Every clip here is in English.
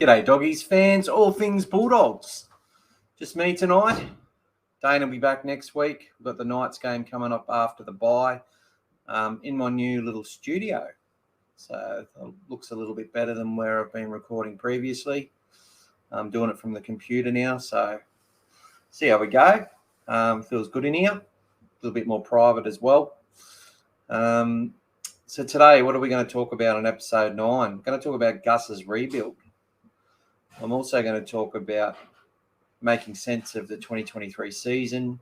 G'day, doggies, fans, all things Bulldogs. Just me tonight. Dane will be back next week. We've got the Knights game coming up after the bye in my new little studio. So it looks a little bit better than where I've been recording previously. I'm doing it from the computer now, so see how we go. Feels good in here. A little bit more private as well. So today, what are we going to talk about in episode 9? I'm going to talk about Gus's rebuild. I'm also going to talk about making sense of the 2023 season.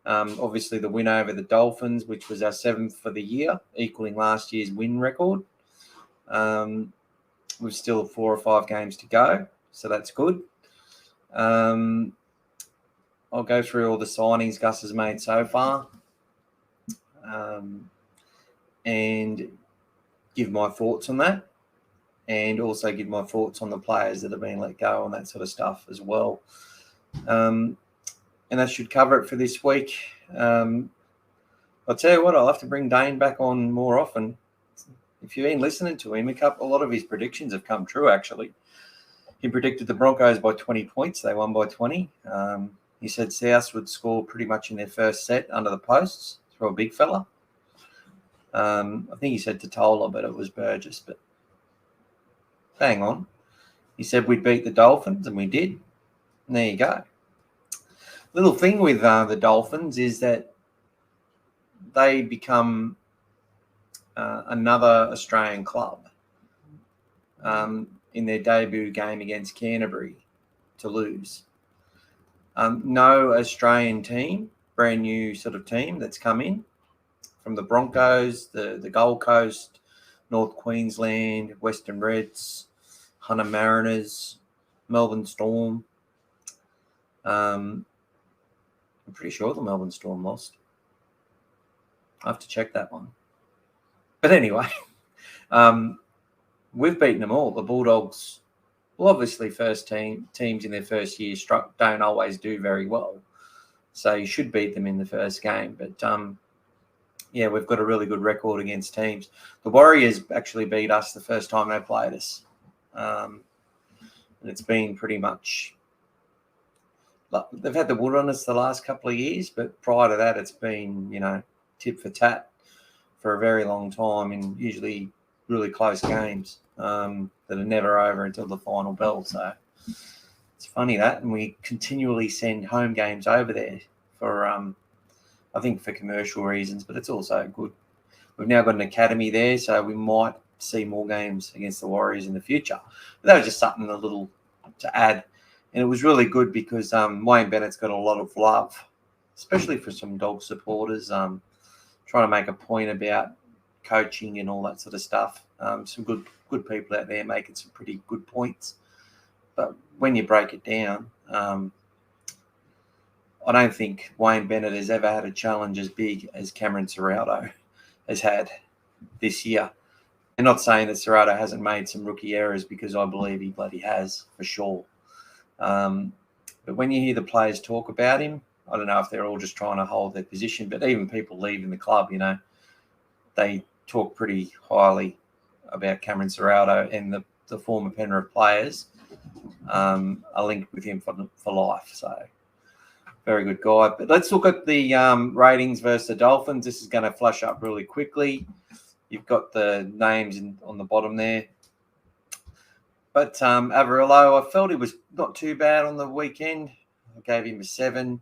Obviously, the win over the Dolphins, which was our 7th for the year, equaling last year's win record. We've still 4 or 5 games to go, so that's good. I'll go through all the signings Gus has made so far and give my thoughts on that, and also give my thoughts on the players that have been let go and that sort of stuff as well. And that should cover it for this week. I'll tell you what, I'll have to bring Dane back on more often. If you've been listening to him, a lot of his predictions have come true, actually. He predicted the Broncos by 20 points. They won by 20. He said South would score pretty much in their first set under the posts through a big fella. I think he said Totola, but it was Burgess. But hang on. He said we'd beat the Dolphins, and we did. And there you go. Little thing with the Dolphins is that they become another Australian club in their debut game against Canterbury to lose. No Australian team, brand new sort of team that's come in from the Broncos, the Gold Coast, North Queensland, Western Reds, Hunter Mariners, Melbourne Storm. I'm pretty sure the Melbourne Storm lost. I have to check that one. But anyway, we've beaten them all. The Bulldogs, well, obviously teams in their first year don't always do very well. So you should beat them in the first game. But, yeah, we've got a really good record against teams. The Warriors actually beat us the first time they played us. And it's been pretty much... They've had the wood on us the last couple of years, but prior to that, it's been, tit for tat for a very long time, and usually really close games that are never over until the final bell. So it's funny that, and we continually send home games over there for, I think, for commercial reasons, but it's also good. We've now got an academy there, so we might see more games against the Warriors in the future. But that was just something a little to add. And it was really good because Wayne Bennett's got a lot of love, especially for some dog supporters, trying to make a point about coaching and all that sort of stuff. Some good people out there making some pretty good points. But when you break it down, I don't think Wayne Bennett has ever had a challenge as big as Cameron Serrato has had this year. I'm not saying that Serrato hasn't made some rookie errors, because I believe he bloody has, for sure. But when you hear the players talk about him, I don't know if they're all just trying to hold their position, but even people leaving the club, they talk pretty highly about Cameron Serrato, and the former Penrith players are linked with him for life. So very good guy. But let's look at the ratings versus the Dolphins. This is going to flash up really quickly. You've got the names on the bottom there. But Averillo, I felt he was not too bad on the weekend. I gave him a 7.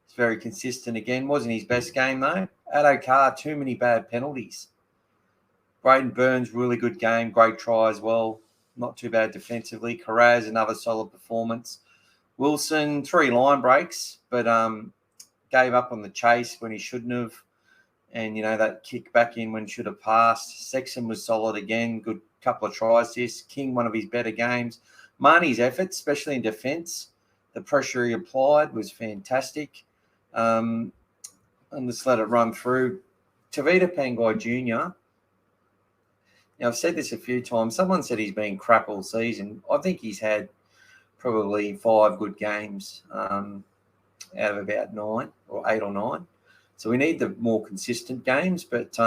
It's very consistent again. Wasn't his best game, though. Addo Carr, too many bad penalties. Braden Burns, really good game. Great try as well. Not too bad defensively. Carraz, another solid performance. Wilson, 3 line breaks, but gave up on the chase when he shouldn't have. And, that kick back in when should have passed. Sexton was solid again. Good couple of tries this. King, one of his better games. Marnie's efforts, especially in defence, the pressure he applied was fantastic. And let's let it run through. Tavita Pangai Jr., I've said this a few times. Someone said he's been crap all season. I think he's had probably 5 good games out of about 9 or 8 or 9. So we need the more consistent games, but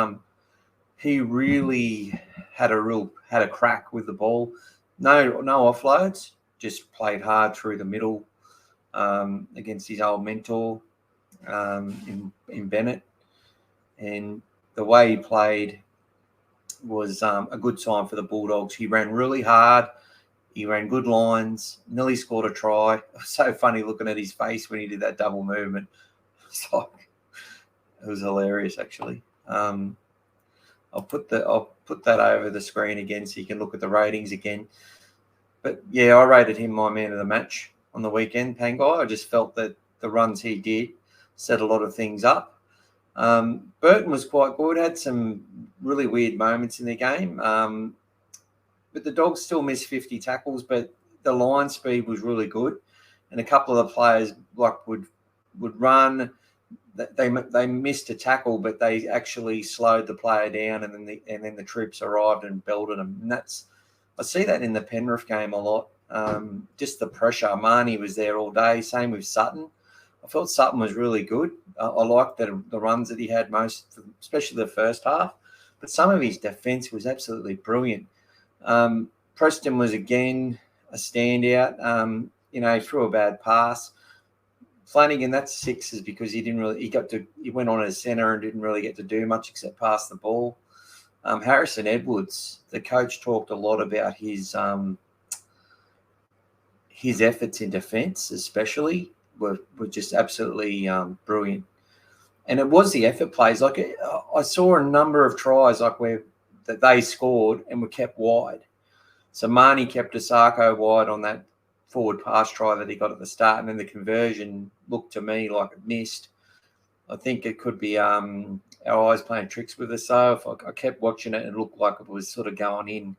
he really had a crack with the ball. No offloads. Just played hard through the middle against his old mentor in Bennett, and the way he played was a good sign for the Bulldogs. He ran really hard. He ran good lines. Nearly scored a try. It was so funny looking at his face when he did that double movement. It was hilarious, actually. I'll put that over the screen again so you can look at the ratings again. But yeah, I rated him my man of the match on the weekend, Pangai. I just felt that the runs he did set a lot of things up. Burton was quite good, had some really weird moments in the game. But the Dogs still missed 50 tackles, but the line speed was really good. And a couple of the players would run. They missed a tackle, but they actually slowed the player down, and then the troops arrived and belted them. And I see that in the Penrith game a lot. Just the pressure. Marnie was there all day. Same with Sutton. I felt Sutton was really good. I liked the runs that he had most, especially the first half. But some of his defence was absolutely brilliant. Preston was again a standout. He threw a bad pass. Flanagan, that's sixes because he went on as centre and didn't really get to do much except pass the ball. Harrison Edwards, the coach talked a lot about his efforts in defence, especially were just absolutely brilliant. And it was the effort plays. I saw a number of tries that they scored and were kept wide. So Marnie kept Asako wide on that forward pass try that he got at the start, and then the conversion looked to me like it missed. I think it could be our eyes playing tricks with us. So if I kept watching it, it looked like it was sort of going in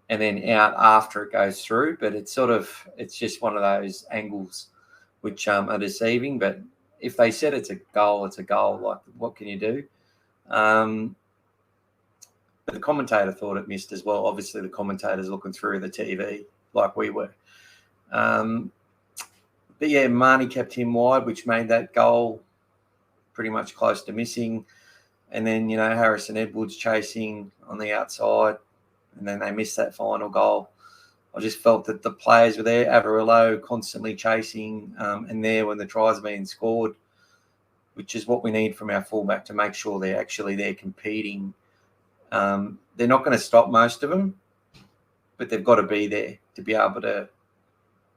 and then out after it goes through. But it's just one of those angles which are deceiving. But if they said it's a goal, it's a goal. Like, what can you do? But the commentator thought it missed as well. Obviously, the commentator's looking through the TV like we were. But yeah, Marnie kept him wide, which made that goal pretty much close to missing. And then, Harrison Edwards chasing on the outside, and then they missed that final goal. I just felt that the players were there, Averillo constantly chasing, and there when the tries are being scored, which is what we need from our fullback to make sure they're actually there competing. They're not going to stop most of them, but they've got to be there to be able to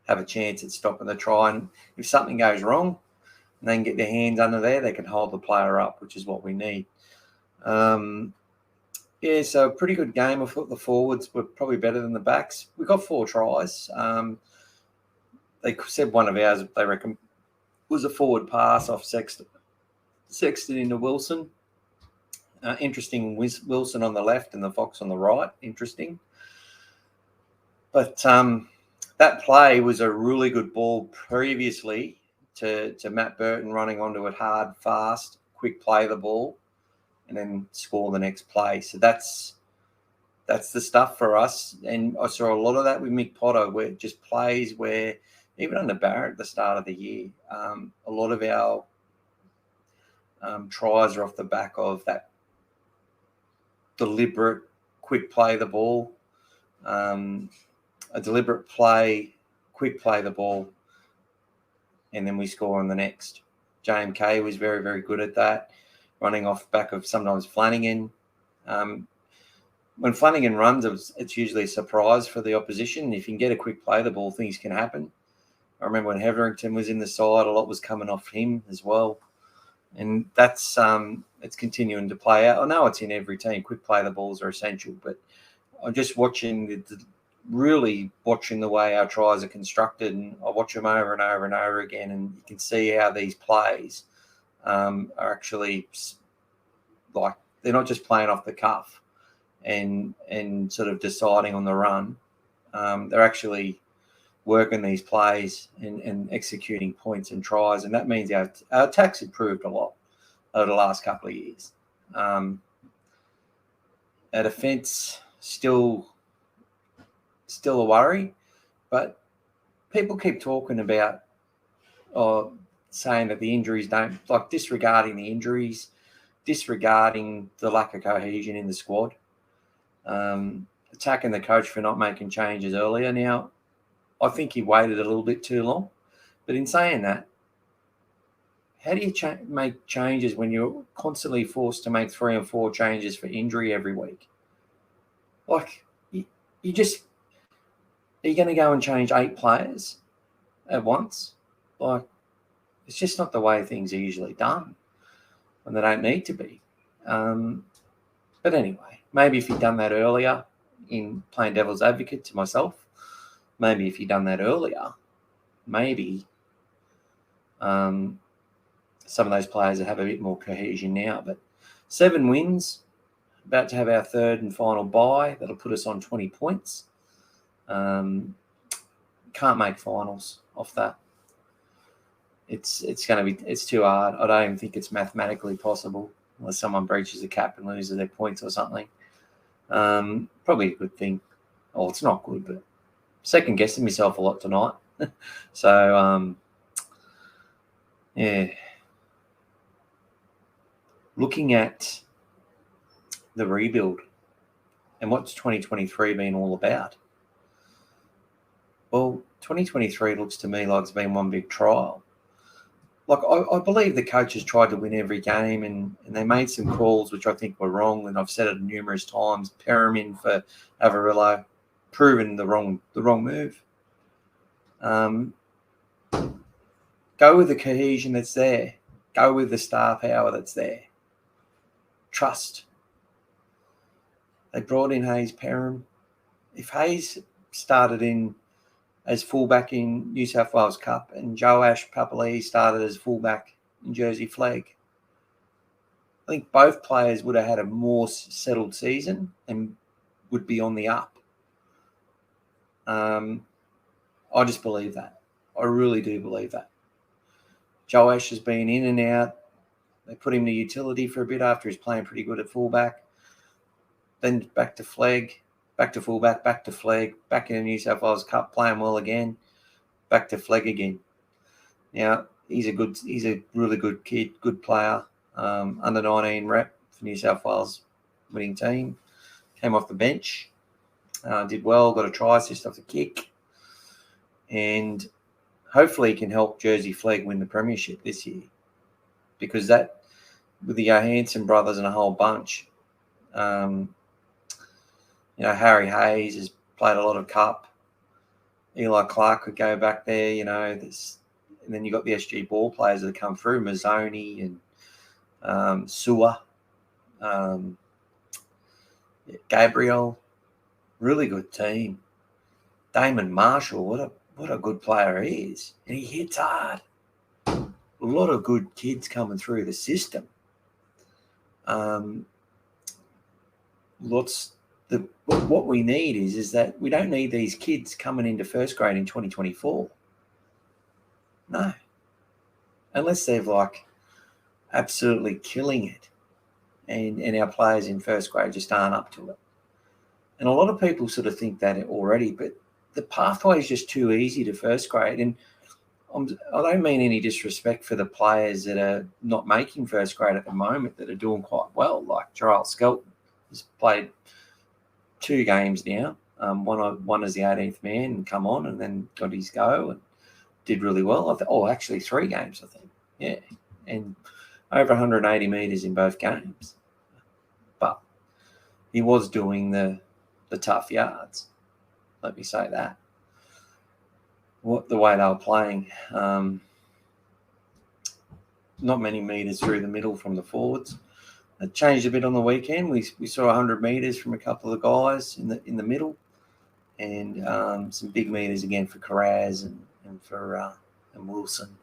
have a chance at stopping the try. And if something goes wrong and they can get their hands under there, they can hold the player up, which is what we need. So a pretty good game. I thought the forwards were probably better than the backs. We got 4 tries. They said one of ours, they reckon, was a forward pass off Sexton into Wilson. Interesting, Wilson on the left and the Fox on the right. Interesting. But that play was a really good ball previously to Matt Burton running onto it hard, fast, quick play the ball, and then score the next play. So that's the stuff for us. And I saw a lot of that with Mick Potter, where it just plays where, even under Barrett at the start of the year, a lot of our tries are off the back of that deliberate, quick play the ball, a deliberate play, quick play the ball, and then we score on the next. JMK was very, very good at that, running off back of sometimes Flanagan. When Flanagan runs, it's usually a surprise for the opposition. If you can get a quick play the ball, things can happen. I remember when Hetherington was in the side, a lot was coming off him as well. And that's it's continuing to play out. I know it's in every team. Quick play the balls are essential, but I'm just really watching the way our tries are constructed, and I watch them over and over and over again, and you can see how these plays are actually like, they're not just playing off the cuff and sort of deciding on the run. They're actually working these plays and executing points and tries, and that means our attack's improved a lot over the last couple of years. Our defence still a worry, but people keep talking about saying that the injuries don't, like, disregarding the injuries, disregarding the lack of cohesion in the squad. attacking the coach for not making changes earlier. Now, I think he waited a little bit too long. But in saying that, how do you make changes when you're constantly forced to make 3 and 4 changes for injury every week? Like, you just, are you going to go and change 8 players at once? Like, it's just not the way things are usually done, and they don't need to be. But anyway, maybe if he'd done that earlier, in playing devil's advocate to myself, maybe if he'd done that earlier, maybe some of those players have a bit more cohesion now. But 7 wins, about to have our 3rd and final bye. That'll put us on 20 points. Can't make finals off that. It's too hard. I don't even think it's mathematically possible unless someone breaches the cap and loses their points or something. Probably a good thing. Oh, it's not good, but second guessing myself a lot tonight. So, yeah. Looking at the rebuild and what's 2023 been all about? Well, 2023 looks to me like it's been one big trial. Like, I believe the coaches tried to win every game and they made some calls which I think were wrong, and I've said it numerous times. Perriman for Avarillo, proven the wrong move. Go with the cohesion that's there. Go with the star power that's there. Trust. They brought in Hayes Perham. If Hayes started in as fullback in New South Wales Cup and Joash Papali'i started as fullback in Jersey Flag, I think both players would have had a more settled season and would be on the up. I just believe that. I really do believe that. Joash has been in and out. They put him to utility for a bit after he's playing pretty good at fullback. Then back to Flag, back to fullback, back to Flag, back in the New South Wales Cup, playing well again, back to Flag again. Now, he's a really good kid, good player, under 19 rep for New South Wales winning team. Came off the bench, did well, got a try assist off the kick, and hopefully he can help Jersey Flag win the premiership this year, because that, with the Johansson brothers and a whole bunch, Harry Hayes has played a lot of cup. Eli Clark could go back there, and then you've got the SG ball players that come through, Mazzoni and Sewer, Gabriel, really good team. Damon Marshall, what a good player he is, and he hits hard. A lot of good kids coming through the system. What we need is that we don't need these kids coming into first grade in 2024. No. Unless they're absolutely killing it and our players in first grade just aren't up to it. And a lot of people sort of think that already, but the pathway is just too easy to first grade. And I don't mean any disrespect for the players that are not making first grade at the moment that are doing quite well, like Gerald Skelton has played 2 games now. One as the 18th man and come on and then got his go and did really well. Actually 3 games, I think. Yeah. And over 180 metres in both games. But he was doing the tough yards. Let me say that. The way they were playing. Not many metres through the middle from the forwards. It changed a bit on the weekend. We saw 100 metres from a couple of the guys in the middle, and some big metres again for Carraz and for Wilson.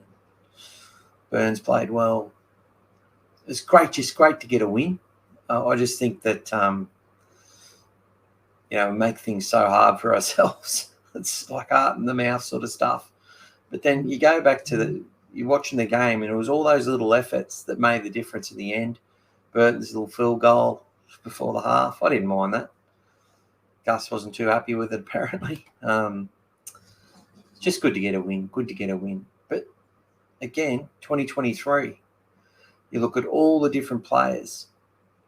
Burns played well. It's great, just great to get a win. I just think that we make things so hard for ourselves. It's like heart in the mouth sort of stuff. But then you go back to you're watching the game, and it was all those little efforts that made the difference in the end. Burton's little field goal before the half, I didn't mind that. Gus wasn't too happy with it, apparently. Just good to get a win. But again, 2023, you look at all the different players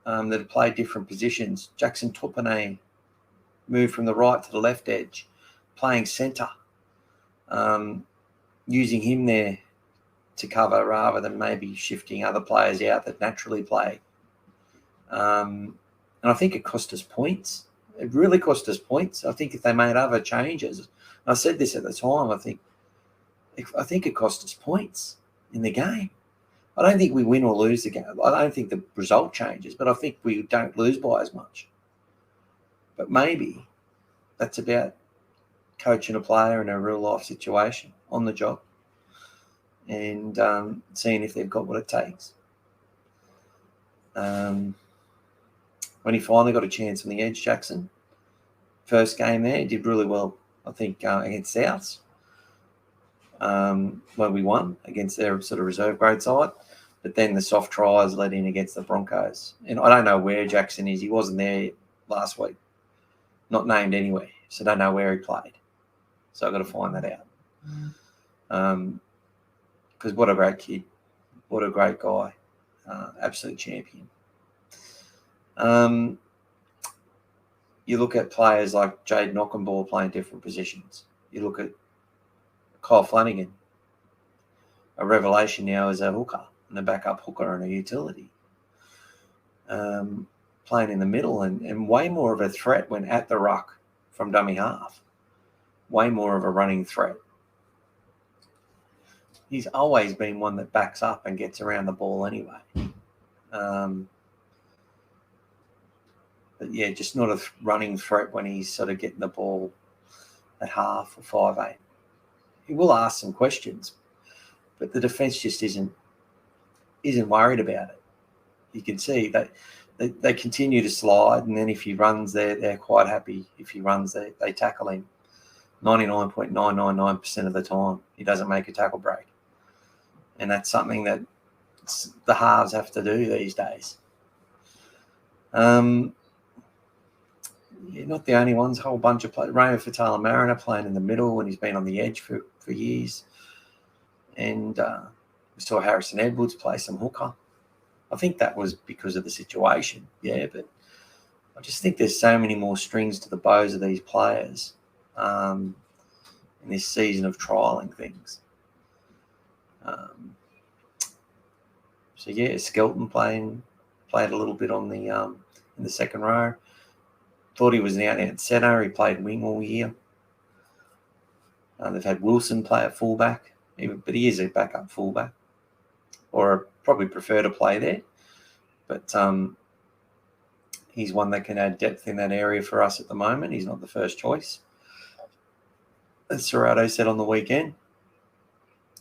that have played different positions. Jackson Tupane, move from the right to the left edge, playing centre, using him there to cover rather than maybe shifting other players out that naturally play. And I think it cost us points. It really cost us points. I think if they made other changes, and I said this at the time, I think it cost us points in the game. I don't think we win or lose the game. I don't think the result changes, but I think we don't lose by as much. But maybe that's about coaching a player in a real life situation on the job and seeing if they've got what it takes. When he finally got a chance on the edge, Jackson, first game there, he did really well, I think, against Souths, when we won against their sort of reserve grade side. But then the soft tries led in against the Broncos. And I don't know where Jackson is. He wasn't there last week, not named anywhere. So I don't know where he played. So I've got to find that out. Because what a great kid. What a great guy. Absolute champion. You look at players like Jade Knockenball playing different positions. You look at Kyle Flanagan, a revelation now as a hooker and a backup hooker and a utility. Playing in the middle and way more of a threat when at the ruck from dummy half. Way more of a running threat. He's always been one that backs up and gets around the ball anyway. But yeah, just not a running threat when he's sort of getting the ball at half or 5'8". He will ask some questions, but the defence just isn't worried about it. You can see that they continue to slide, and then if he runs, they're quite happy. If he runs, they tackle him 99.999% of the time. He doesn't make a tackle break, and that's something that the halves have to do these days. Not the only ones. A whole bunch of players. Raymond Fatala-Mariner playing in the middle, and he's been on the edge for years. And we saw Harrison Edwards play some hooker. I think that was because of the situation, yeah. But I just think there's so many more strings to the bows of these players in this season of trialling things. So yeah, Skelton played a little bit on the in the second row. Thought he was an out-and-out centre. He played wing all year. They've had Wilson play at fullback, but he is a backup fullback, or probably prefer to play there. But he's one that can add depth in that area for us at the moment. He's not the first choice, as Serrato said on the weekend.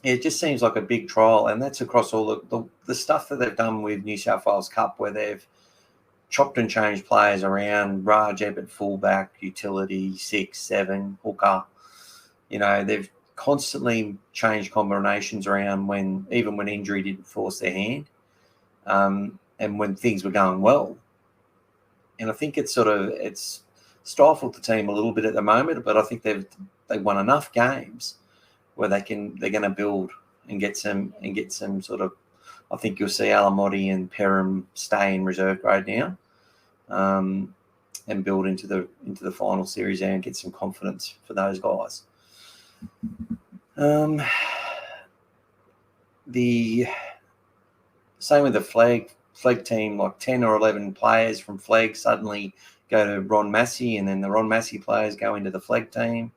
It just seems like a big trial, and that's across all the stuff that they've done with New South Wales Cup, where they've chopped and changed players around. Raj Ebbett fullback, utility, 6, 7, hooker. They've constantly changed combinations around even when injury didn't force their hand, and when things were going well. And I think it's stifled the team a little bit at the moment, but I think they've won enough games where they're going to build and get some sort of. I think you'll see Alamotti and Perham stay in reserve grade now, and build into the final series and get some confidence for those guys. The same with the flag team, like 10 or 11 players from flag suddenly go to Ron Massey, and then the Ron Massey players go into the flag team.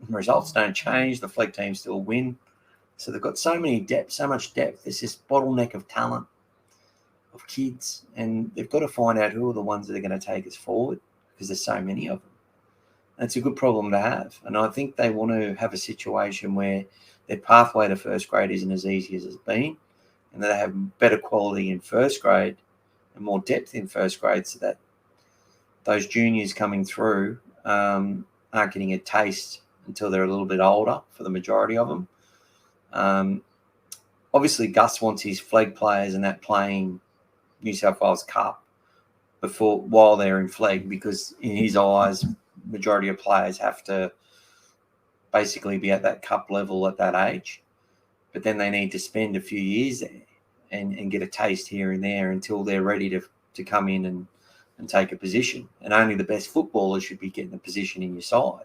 Results don't change. The flag team still win. So they've got so much depth. There's this bottleneck of talent, of kids, and they've got to find out who are the ones that are going to take us forward, because there's so many of them. And it's a good problem to have. And I think they want to have a situation where their pathway to first grade isn't as easy as it's been, and that they have better quality in first grade and more depth in first grade, so that those juniors coming through aren't getting a taste until they're a little bit older for the majority of them. Obviously, Gus wants his flag players and that playing New South Wales Cup while they're in flag, because in his eyes, majority of players have to basically be at that cup level at that age. But then they need to spend a few years there and get a taste here and there until they're ready to come in and take a position. And only the best footballers should be getting a position in your side.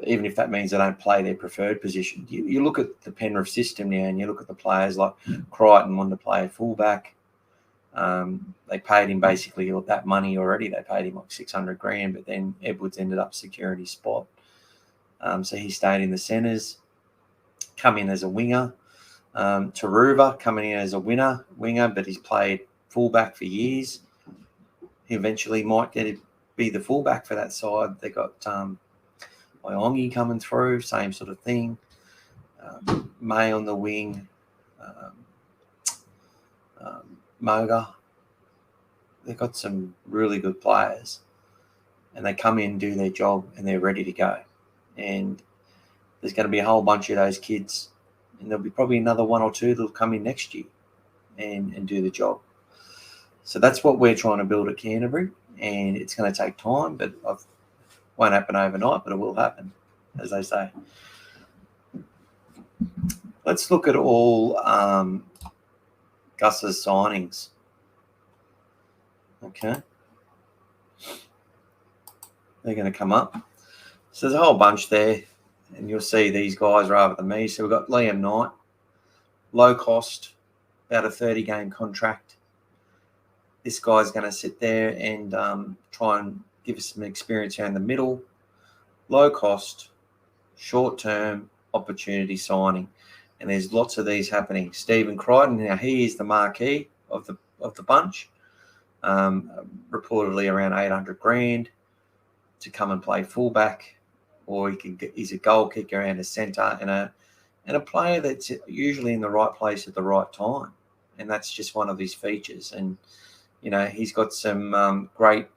Even if that means they don't play their preferred position. You look at the Penrith system now, and you look at the players like Crichton wanted to play a fullback. They paid him basically all that money already. They paid him like $600,000, but then Edwards ended up securing his spot. So he stayed in the centres, come in as a winger. Taruva coming in as a winger, but he's played fullback for years. He eventually might be the fullback for that side. They got Iongi coming through, same sort of thing. May on the wing, Moga. They've got some really good players, and they come in, do their job, and they're ready to go. And there's going to be a whole bunch of those kids, and there'll be probably another one or two that'll come in next year and do the job. So that's what we're trying to build at Canterbury, and it's going to take time, but it won't happen overnight, but it will happen, as they say. Let's look at all Gus's signings. Okay. They're going to come up. So there's a whole bunch there, and you'll see these guys rather than me. So we've got Liam Knight, low cost, about a 30-game contract. This guy's going to sit there and try and give us some experience around the middle. Low cost, short-term opportunity signing. And there's lots of these happening. Stephen Crichton, now he is the marquee of the bunch. Reportedly around $800,000 to come and play fullback, or he's a goal kicker and a centre and a player that's usually in the right place at the right time. And that's just one of his features. And, you know, he's got some great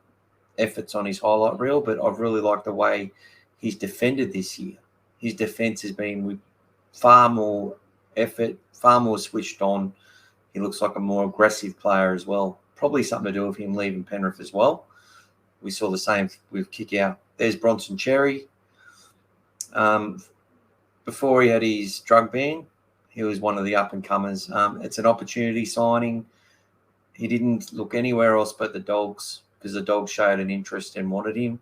efforts on his highlight reel, but I've really liked the way he's defended this year. His defence has been with far more effort, far more switched on. He looks like a more aggressive player as well. Probably something to do with him leaving Penrith as well. We saw the same with Kick-Out. There's Bronson Cherry. Before he had his drug ban, he was one of the up-and-comers. It's an opportunity signing. He didn't look anywhere else but the Dogs, because the Dogs showed an interest and wanted him.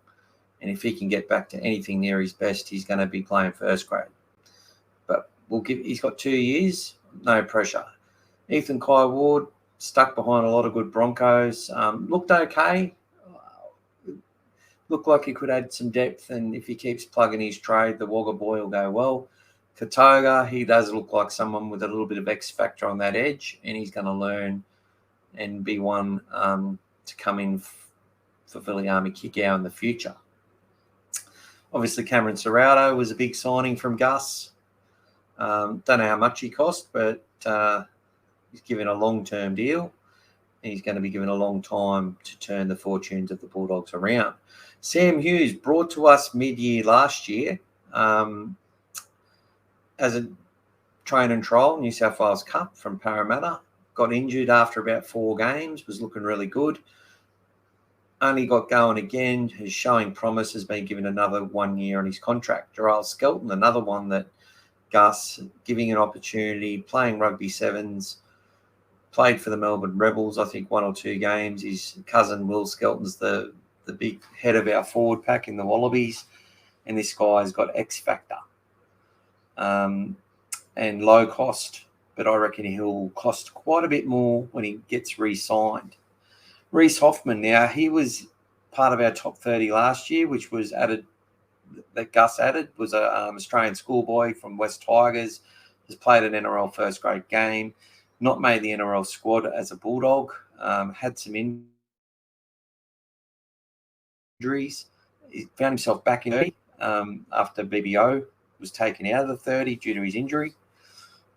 And if he can get back to anything near his best, he's going to be playing first grade. But he's got 2 years, no pressure. Ethan Kai Ward, stuck behind a lot of good Broncos. Looked okay. Looked like he could add some depth, and if he keeps plugging his trade, the Wagga boy will go well. Katoga, he does look like someone with a little bit of X factor on that edge, and he's going to learn and be one to come in for Viliami Kick-Out in the future. Obviously, Cameron Serrato was a big signing from Gus. Don't know how much he cost, but he's given a long-term deal, and he's going to be given a long time to turn the fortunes of the Bulldogs around. Sam Hughes, brought to us mid-year last year as a train and trial New South Wales Cup from Parramatta. Got injured after about 4 games, was looking really good. Only got going again, is showing promise, has been given another 1 year on his contract. Gerald Skelton, another one that Gus, giving an opportunity, playing rugby sevens, played for the Melbourne Rebels, I think 1 or 2 games. His cousin Will Skelton's the big head of our forward pack in the Wallabies, and this guy's got X factor and low cost, but I reckon he'll cost quite a bit more when he gets re-signed. Reece Hoffman, now he was part of our top 30 last year, which was added, that Gus added, was a Australian schoolboy from West Tigers, has played an NRL first grade game, not made the NRL squad as a Bulldog, had some injuries. He found himself back in 30 after BBO was taken out of the 30 due to his injury.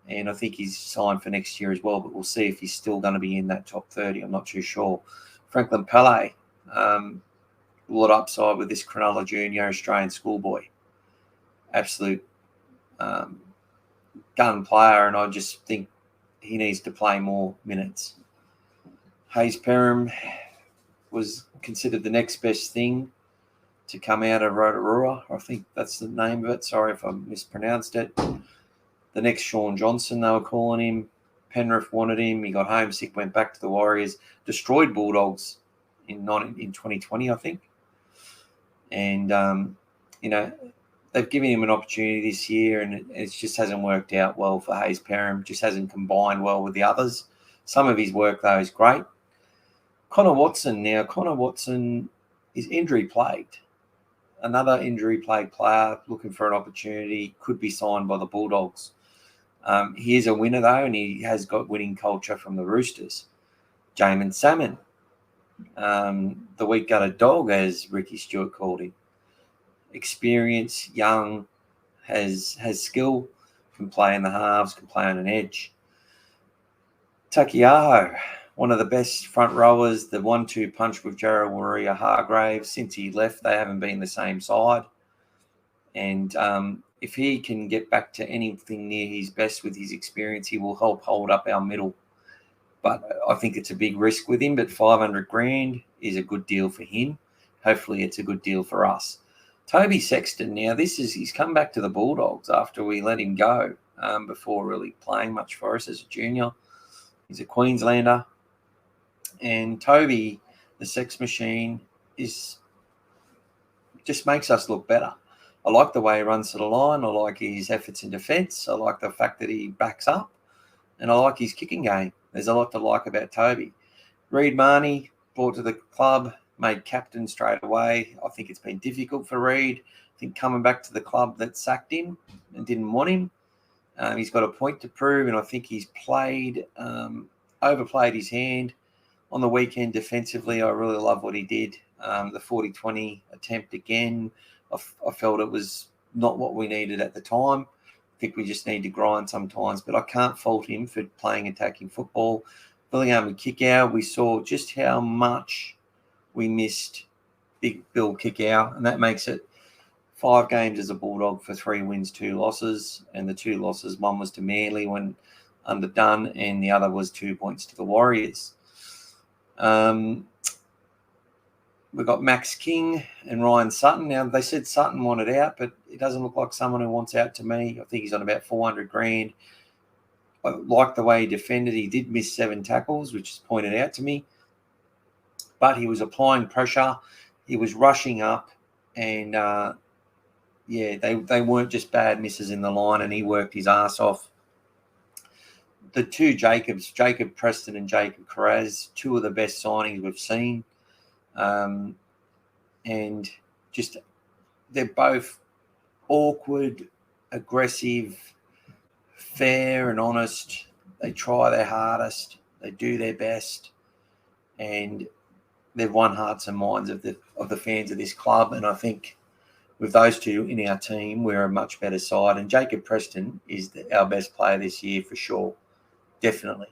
And I think he's signed for next year as well, but we'll see if he's still going to be in that top 30. I'm not too sure. Franklin Pele, a lot of upside with this Cronulla Junior Australian schoolboy. Absolute gun player, and I just think he needs to play more minutes. Hayes Perham was considered the next best thing to come out of Rotorua. I think that's the name of it. Sorry if I mispronounced it. The next Sean Johnson, they were calling him. Penrith wanted him. He got homesick, went back to the Warriors, destroyed Bulldogs in 2020, I think. And, they've given him an opportunity this year, and it just hasn't worked out well for Hayes Perham. Just hasn't combined well with the others. Some of his work, though, is great. Connor Watson is injury-plagued. Another injury-plagued player looking for an opportunity, could be signed by the Bulldogs. He is a winner, though, and he has got winning culture from the Roosters. Jamin Salmon, the weak-gutted dog, as Ricky Stewart called him. Experience, young, has skill, can play in the halves, can play on an edge. Takiaho, one of the best front rowers, the 1-2 punch with Jarrah Warrior-Hargraves. Since he left, they haven't been the same side. And if he can get back to anything near his best with his experience, he will help hold up our middle. But I think it's a big risk with him, but $500,000 is a good deal for him. Hopefully it's a good deal for us. Toby Sexton, now he's come back to the Bulldogs after we let him go before really playing much for us as a junior. He's a Queenslander. And Toby, the sex machine, just makes us look better. I like the way he runs to the line. I like his efforts in defence. I like the fact that he backs up. And I like his kicking game. There's a lot to like about Toby. Reid Marnie, brought to the club, made captain straight away. I think it's been difficult for Reid. I think coming back to the club that sacked him and didn't want him, he's got a point to prove, and I think he's overplayed his hand on the weekend defensively. I really love what he did. The 40-20 attempt again, I felt it was not what we needed at the time. I think we just need to grind sometimes, but I can't fault him for playing attacking football. Billingham and Kickout, we saw just how much we missed Big Bill Kickout, and that makes it 5 games as a Bulldog for 3 wins, 2 losses. And the 2 losses, one was to Manly when underdone, and the other was 2 points to the Warriors. We've got Max King and Ryan Sutton. Now, they said Sutton wanted out, but it doesn't look like someone who wants out to me. I think he's on about $400,000. I like the way he defended. He did miss 7 tackles, which is pointed out to me. But he was applying pressure. He was rushing up. And, they weren't just bad misses in the line, and he worked his ass off. The 2 Jacobs, Jacob Preston and Jacob Carraz, 2 of the best signings we've seen. And just they're both awkward, aggressive, fair and honest. They try their hardest. They do their best. And they've won hearts and minds of the fans of this club. And I think with those 2 in our team, we're a much better side. And Jacob Preston is our best player this year for sure. Definitely.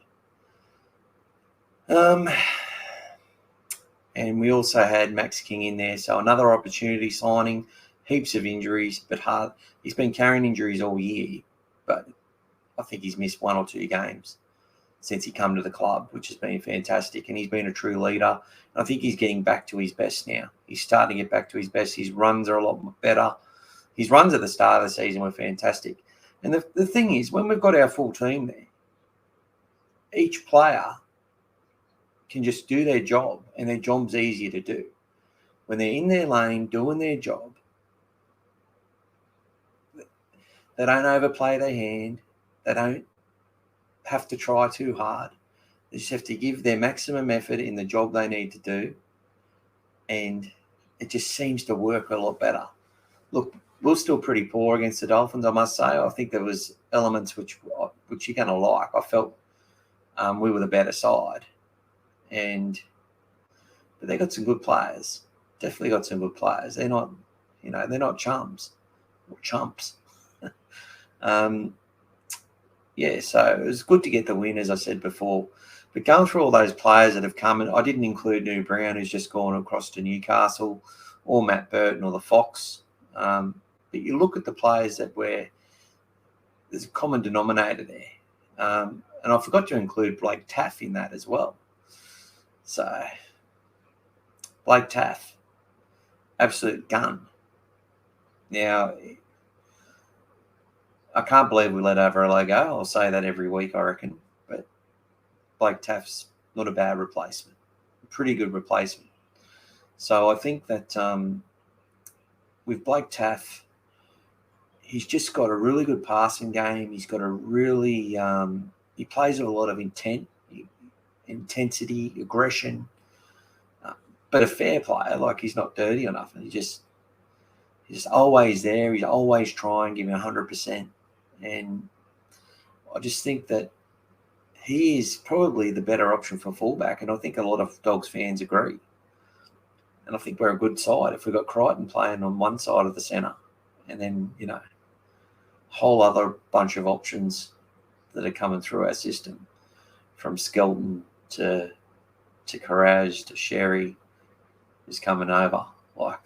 And we also had Max King in there. So another opportunity signing, heaps of injuries, but hard. He's been carrying injuries all year, but I think he's missed 1 or 2 games since he come to the club, which has been fantastic. And he's been a true leader. And I think he's getting back to his best now. He's starting to get back to his best. His runs are a lot better. His runs at the start of the season were fantastic. And the thing is, when we've got our full team there, each player can just do their job, and their job's easier to do. When they're in their lane doing their job, they don't overplay their hand. They don't have to try too hard. They just have to give their maximum effort in the job they need to do, and it just seems to work a lot better. Look, we're still pretty poor against the Dolphins, I must say. I think there was elements which you're going to like. I felt we were the better side. But they got some good players. Definitely got some good players. They're not, they're not chums or chumps. So it was good to get the win, as I said before. But going through all those players that have come, and I didn't include New Brown, who's just gone across to Newcastle, or Matt Burton or the Fox. But you look at the players there's a common denominator there. And I forgot to include Blake Taff in that as well. So, Blake Taff, absolute gun. Now, I can't believe we let Avrilo go. I'll say that every week, I reckon. But Blake Taft's not a bad replacement, a pretty good replacement. So I think that with Blake Taft, he's just got a really good passing game. He's got a really he plays with a lot of intensity, aggression, but a fair player. Like, he's not dirty or nothing. He's just always there. He's always trying, giving 100%. And I just think that he is probably the better option for fullback. And I think a lot of Dogs fans agree. And I think we're a good side if we've got Crichton playing on one side of the centre, and then, a whole other bunch of options that are coming through our system, from Skelton to Carrage to Sherry is coming over. Like,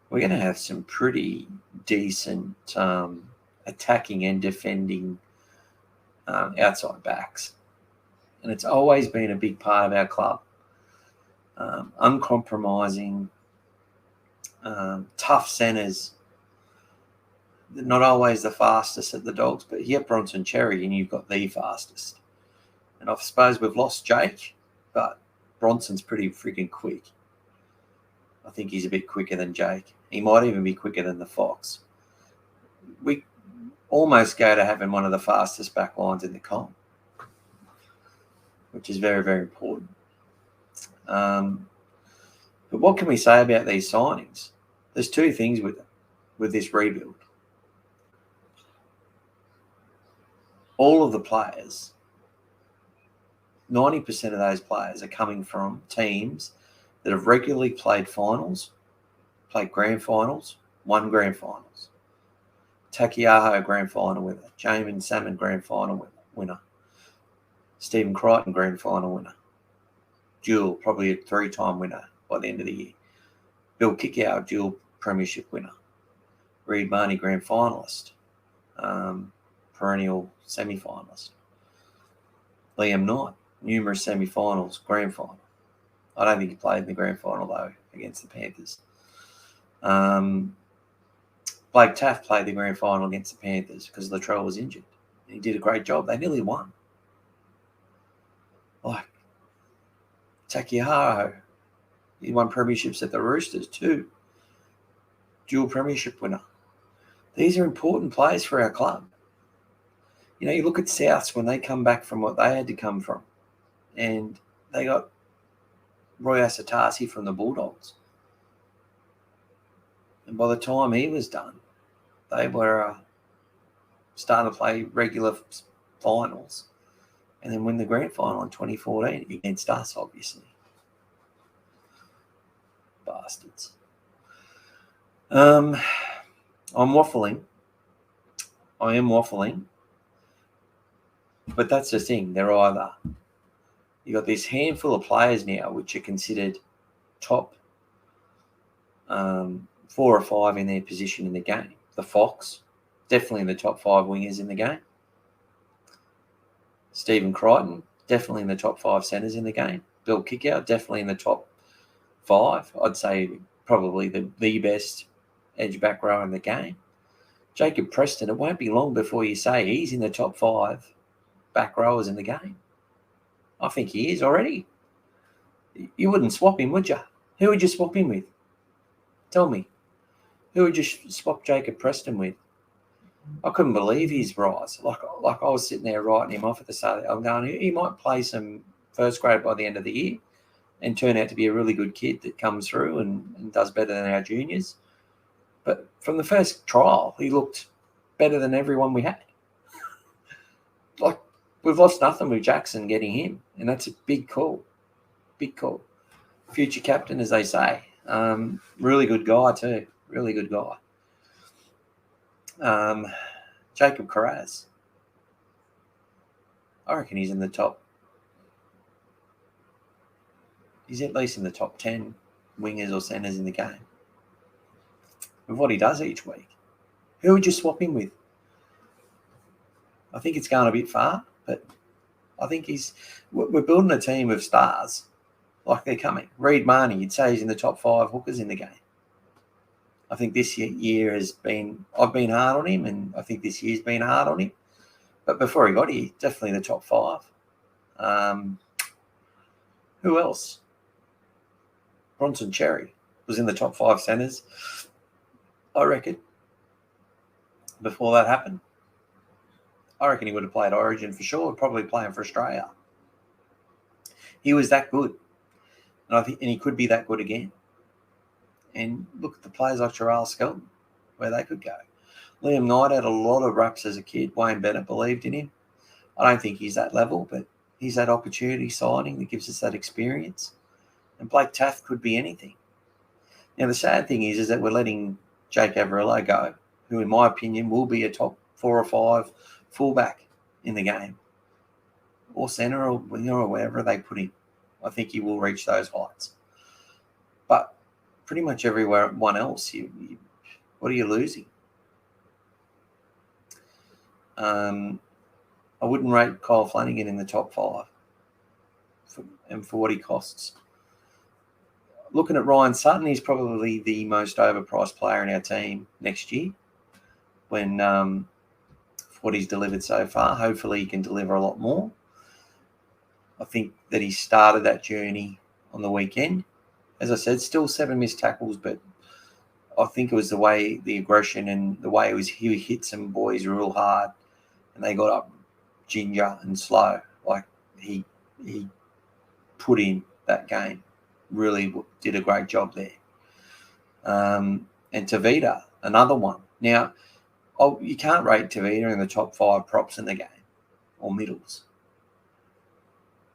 we're going to have some pretty decent attacking and defending outside backs. And it's always been a big part of our club. Uncompromising, tough centres. Not always the fastest at the Dogs, but you get Bronson Cherry and you've got the fastest. And I suppose we've lost Jake, but Bronson's pretty freaking quick. I think he's a bit quicker than Jake. He might even be quicker than the Fox. We almost go to having one of the fastest back lines in the comp, which is very, very important. But what can we say about these signings? There's two things with this rebuild. All of the players, 90% of those players are coming from teams that have regularly played finals, played grand finals, won grand finals. Takiaho grand final winner, Jamin Salmon grand final winner, Stephen Crichton grand final winner, Jewel probably a 3-time winner by the end of the year, Bill Kickow dual premiership winner, Reid Marnie grand finalist, perennial semi-finalist, Liam Knight numerous semi-finals, grand final. I don't think he played in the grand final though against the Panthers. Blake Taft played the grand final against the Panthers because Latrell was injured. He did a great job. They nearly won. Like, Takiahara, he won premierships at the Roosters too. Dual premiership winner. These are important players for our club. You look at Souths when they come back from what they had to come from, and they got Roy Asatasi from the Bulldogs. And by the time he was done, they were starting to play regular finals and then win the grand final in 2014 against us, obviously. Bastards. I'm waffling. I am waffling. But that's the thing. They're either... You got this handful of players now which are considered top 4 or 5 in their position in the game. The Fox, definitely in the top 5 wingers in the game. Stephen Crichton, definitely in the top 5 centres in the game. Bill Kickout, definitely in the top 5. I'd say probably the best edge back row in the game. Jacob Preston, it won't be long before you say he's in the top 5 back rowers in the game. I think he is already. You wouldn't swap him, would you? Who would you swap him with? Tell me. Who would you swap Jacob Preston with? I couldn't believe his rise. Like I was sitting there writing him off at the start. I'm going, he might play some first grade by the end of the year and turn out to be a really good kid that comes through and does better than our juniors. But from the first trial, he looked better than everyone we had. Like, we've lost nothing with Jackson getting him, and that's a big call. Big call. Future captain, as they say. Really good guy too. Really good guy. Jacob Carraz. I reckon he's in the top. He's at least in the top 10 wingers or centres in the game. With what he does each week. Who would you swap him with? I think it's going a bit far, but I think we're building a team of stars. Like, they're coming. Reid Marnie, you'd say he's in the top 5 hookers in the game. I think this year I've been hard on him, and I think this year's been hard on him. But before he got here, definitely in the top 5. Who else? Bronson Cherry was in the top 5 centres, I reckon, before that happened. I reckon he would have played Origin for sure, probably playing for Australia. He was that good. And he could be that good again. And look at the players like Jarrell Skelton, where they could go. Liam Knight had a lot of raps as a kid. Wayne Bennett believed in him. I don't think he's that level, but he's that opportunity signing that gives us that experience. And Blake Taft could be anything. Now, the sad thing is that we're letting Jake Averillo go, who, in my opinion, will be a top 4 or 5 fullback in the game, or centre or winger or wherever they put him. I think he will reach those heights. But pretty much everyone else, what are you losing? I wouldn't rate Kyle Flanagan in the top 5 for what he costs. Looking at Ryan Sutton, he's probably the most overpriced player in our team next year when for what he's delivered so far. Hopefully he can deliver a lot more. I think that he started that journey on the weekend. As I said, still 7 missed tackles, but I think it was the aggression and the way he hit some boys real hard and they got up ginger and slow. Like he put in that game. Really did a great job there. And Tavita, another one. Now, you can't rate Tavita in the top 5 props in the game or middles.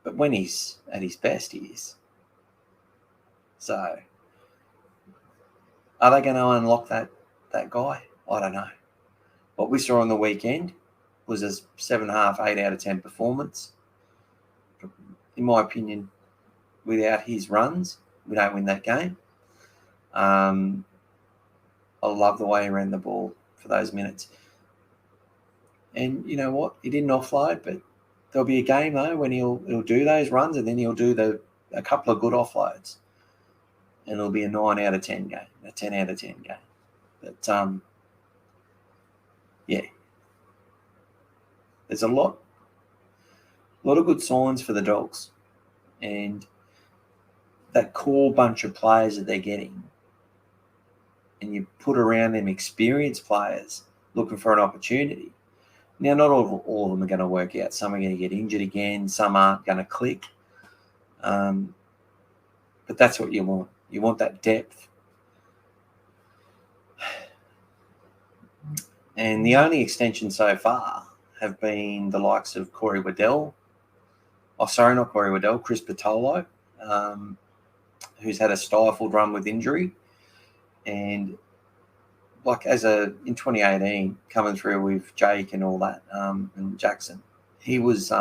But when he's at his best, he is. So, are they going to unlock that guy? I don't know. What we saw on the weekend was a 7.5, 8 out of 10 performance. In my opinion, without his runs, we don't win that game. I love the way he ran the ball for those minutes. And you know what? He didn't offload, but there'll be a game, though, when he'll do those runs and then he'll do a couple of good offloads. And it'll be a 9 out of 10 game, a 10 out of 10 game. But, yeah. There's a lot of good signs for the Dogs. And that core bunch of players that they're getting, and you put around them experienced players looking for an opportunity. Now, not all of them are going to work out. Some are going to get injured again. Some aren't going to click. But that's what you want. You want that depth. And the only extension so far have been the likes of Corey Waddell. Oh, sorry, not Corey Waddell, Chris Patolo, who's had a stifled run with injury. And like in 2018, coming through with Jake and all that, and Jackson, he was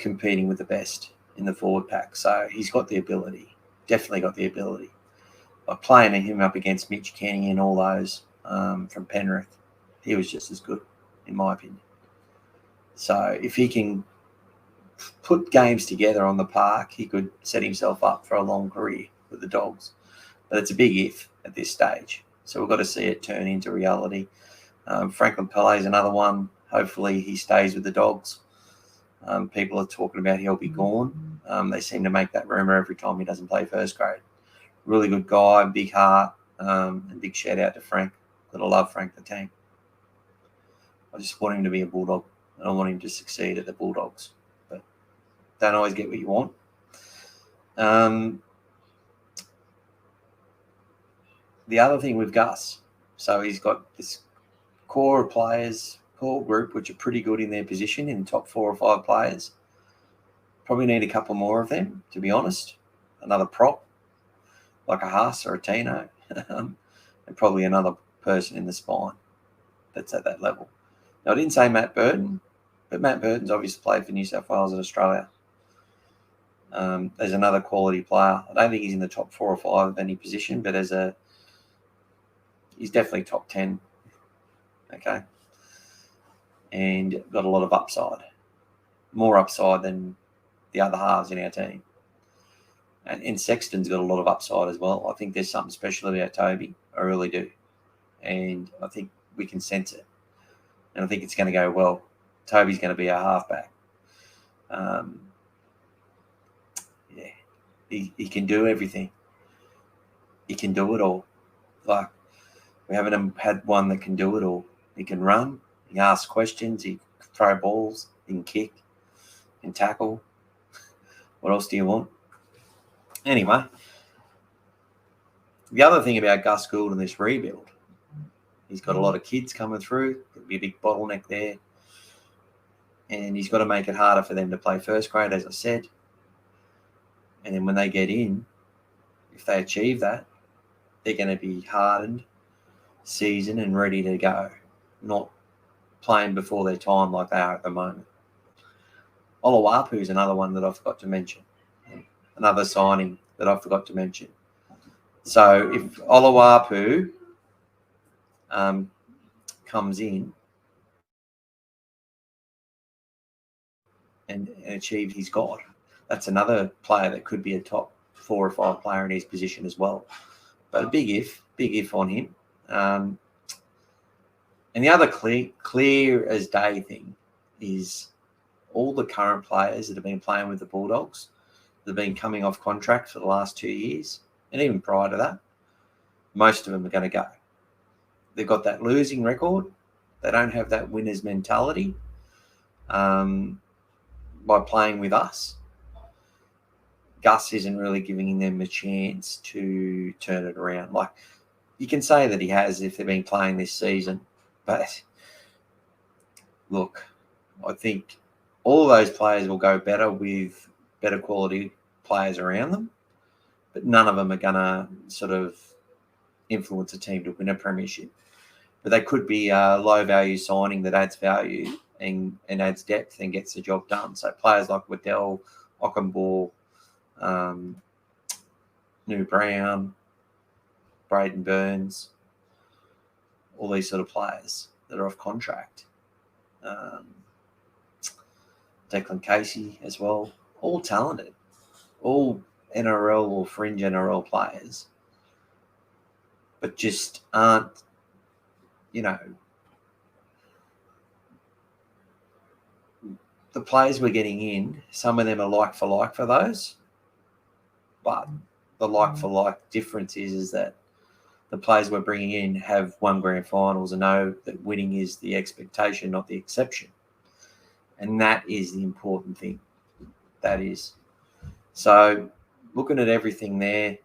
competing with the best in the forward pack. So he's got the ability, definitely got the ability. By playing him up against Mitch Kenny and all those from Penrith, he was just as good, in my opinion. So if he can put games together on the park, he could set himself up for a long career with the Dogs. But it's a big if at this stage. So we've got to see it turn into reality. Franklin Pele is another one. Hopefully he stays with the Dogs. People are talking about he'll be gone. They seem to make that rumour every time he doesn't play first grade. Really good guy, big heart, and big shout out to Frank. Got to love Frank the tank. I just want him to be a Bulldog. I don't want him to succeed at the Bulldogs. But don't always get what you want. The other thing with Gus, so he's got this core of players, core group, which are pretty good in their position, in the top 4 or 5 players. Probably need a couple more of them, to be honest. Another prop, like a Haas or a Tino, and probably another person in the spine that's at that level. Now, I didn't say Matt Burton, but Matt Burton's obviously played for New South Wales and Australia. There's another quality player. I don't think he's in the top 4 or 5 of any position, but he's definitely top 10. Okay. And got a lot of upside. More upside than the other halves in our team. And Sexton's got a lot of upside as well. I think there's something special about Toby. I really do. And I think we can sense it. And I think it's going to go well. Toby's going to be a halfback. He can do everything. He can do it all. Like, we haven't had one that can do it all. He can run. He can ask questions. He can throw balls. He can kick. He can tackle. What else do you want? Anyway, the other thing about Gus Gould and this rebuild, he's got a lot of kids coming through. There'll be a big bottleneck there. And he's got to make it harder for them to play first grade, as I said. And then when they get in, if they achieve that, they're going to be hardened, seasoned, and ready to go, not playing before their time like they are at the moment. Oluwapu is another one that I forgot to mention, another signing that I forgot to mention. So if Oluwapu comes in and achieves his God, that's another player that could be a top 4 or 5 player in his position as well. But a big if on him. And the other clear as day thing is all the current players that have been playing with the Bulldogs, that have been coming off contract for the last 2 years, and even prior to that, most of them are going to go. They've got that losing record. They don't have that winner's mentality by playing with us. Gus isn't really giving them a chance to turn it around. Like, you can say that he has if they've been playing this season, but look, I think all of those players will go better with better quality players around them, but none of them are going to sort of influence a team to win a premiership. But they could be a low-value signing that adds value and adds depth and gets the job done. So players like Waddell, Ockenbaugh, New Brown, Braden Burns, all these sort of players that are off contract. Declan Casey as well, all talented, all NRL or fringe NRL players, but just aren't, the players we're getting in, some of them are like for those, but the like for like difference is that the players we're bringing in have won grand finals and know that winning is the expectation, not the exception. And that is the important thing. That is. So looking at everything there,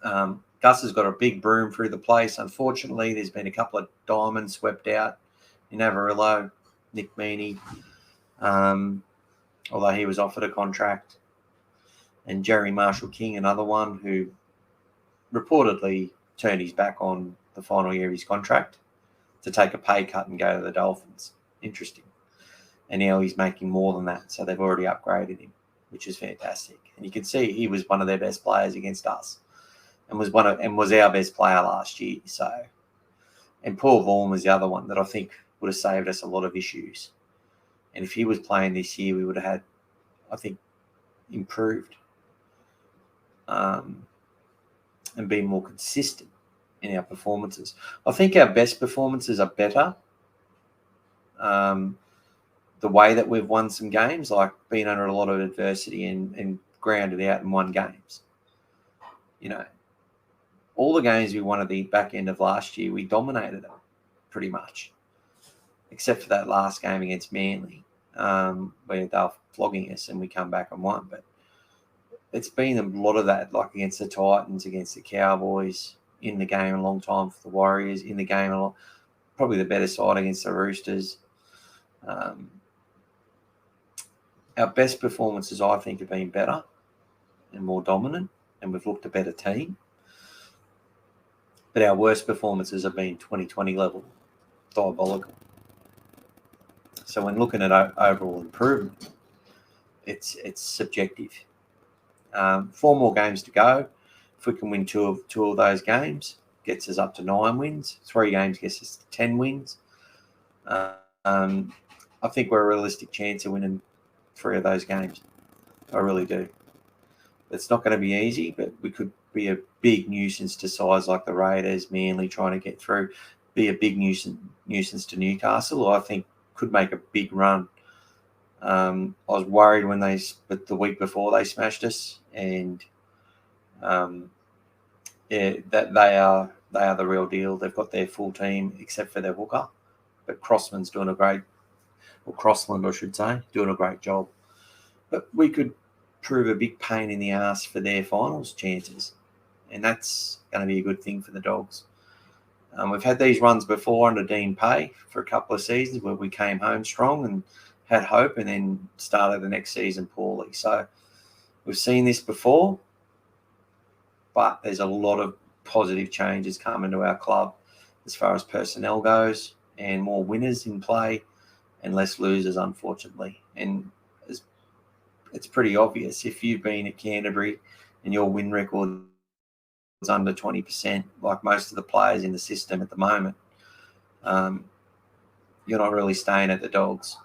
Gus has got a big broom through the place. Unfortunately, there's been a couple of diamonds swept out in Avarillo, Nick Meaney, although he was offered a contract, and Jerry Marshall King, another one who reportedly turned his back on the final year of his contract to take a pay cut and go to the Dolphins. Interesting. And now he's making more than that, so they've already upgraded him, which is fantastic. And you can see he was one of their best players against us, and was our best player last year. So, and Paul Vaughan was the other one that I think would have saved us a lot of issues. And if he was playing this year, we would have had, I think, improved and been more consistent in our performances. I think our best performances are better. The way that we've won some games, like being under a lot of adversity and grounded out and won games. All the games we won at the back end of last year, we dominated them pretty much, except for that last game against Manly, where they were flogging us and we come back and won. But it's been a lot of that, like against the Titans, against the Cowboys, in the game a long time for the Warriors, in the game a lot, probably the better side against the Roosters. Our best performances, I think, have been better and more dominant, and we've looked a better team. But our worst performances have been 2020 level, diabolical. So when looking at overall improvement, it's subjective. 4 more games to go. If we can win two of those games, gets us up to 9 wins. 3 games gets us to 10 wins. I think we're a realistic chance of winning 3 of those games. I really do. It's not going to be easy, but we could be a big nuisance to sides like the Raiders, Manly trying to get through, be a big nuisance to Newcastle, or I think could make a big run. I was worried but the week before they smashed us, and that they are the real deal. They've got their full team except for their hooker, but Crossland, I should say, doing a great job. But we could prove a big pain in the ass for their finals chances, and that's going to be a good thing for the Dogs. We've had these runs before under Dean Pay for a couple of seasons where we came home strong and had hope, and then started the next season poorly. So we've seen this before, but there's a lot of positive changes coming to our club as far as personnel goes, and more winners in play and less losers, unfortunately. And it's pretty obvious. If you've been at Canterbury and your win record is under 20%, like most of the players in the system at the moment, you're not really staying at the Dogs.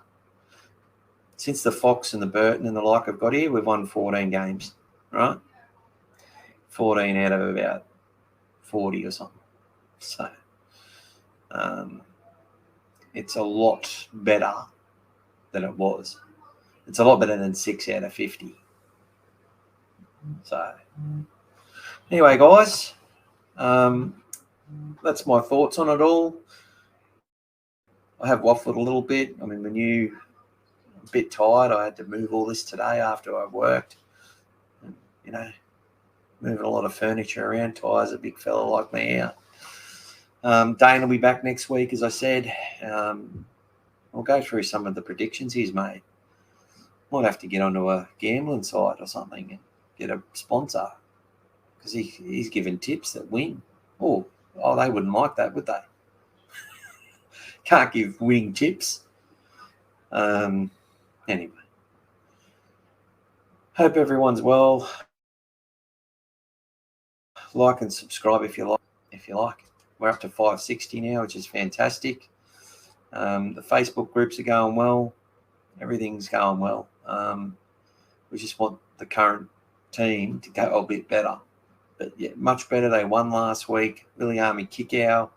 Since the Fox and the Burton and the like have got here, we've won 14 games, right? 14 out of about 40 or something. So it's a lot better than it was. It's a lot better than 6 out of 50. So anyway, guys, that's my thoughts on it all. I have waffled a little bit. I'm in the new, a bit tired. I had to move all this today after I worked. And, moving a lot of furniture around, tires a big fella like me out. Dane will be back next week, as I said. I'll go through some of the predictions he's made. Might have to get onto a gambling site or something and get a sponsor, because he's given tips that win. Oh, they wouldn't like that, would they? Can't give winning tips. Anyway, hope everyone's well. Like and subscribe if you like. We're up to 560 now, which is fantastic. The Facebook groups are going well. Everything's going well. We just want the current team to go a bit better. But yeah, much better. They won last week. Willie Army Kickow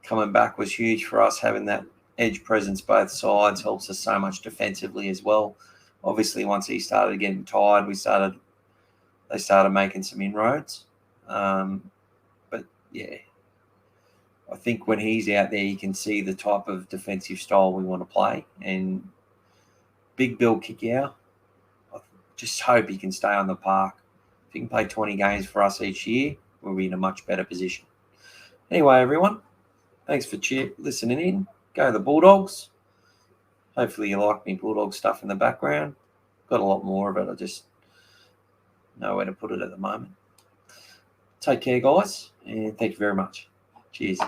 coming back was huge for us. Having that edge presence both sides helps us so much defensively as well. Obviously, once he started getting tired, they started making some inroads. But yeah, I think when he's out there, you can see the type of defensive style we want to play. And Big Bill Kickow, I just hope he can stay on the park. If he can play 20 games for us each year, we'll be in a much better position. Anyway, everyone, thanks for listening in. Go the Bulldogs. Hopefully you like me Bulldog stuff in the background. Got a lot more of it. I just know where to put it at the moment. Take care, guys, and thank you very much. Cheers.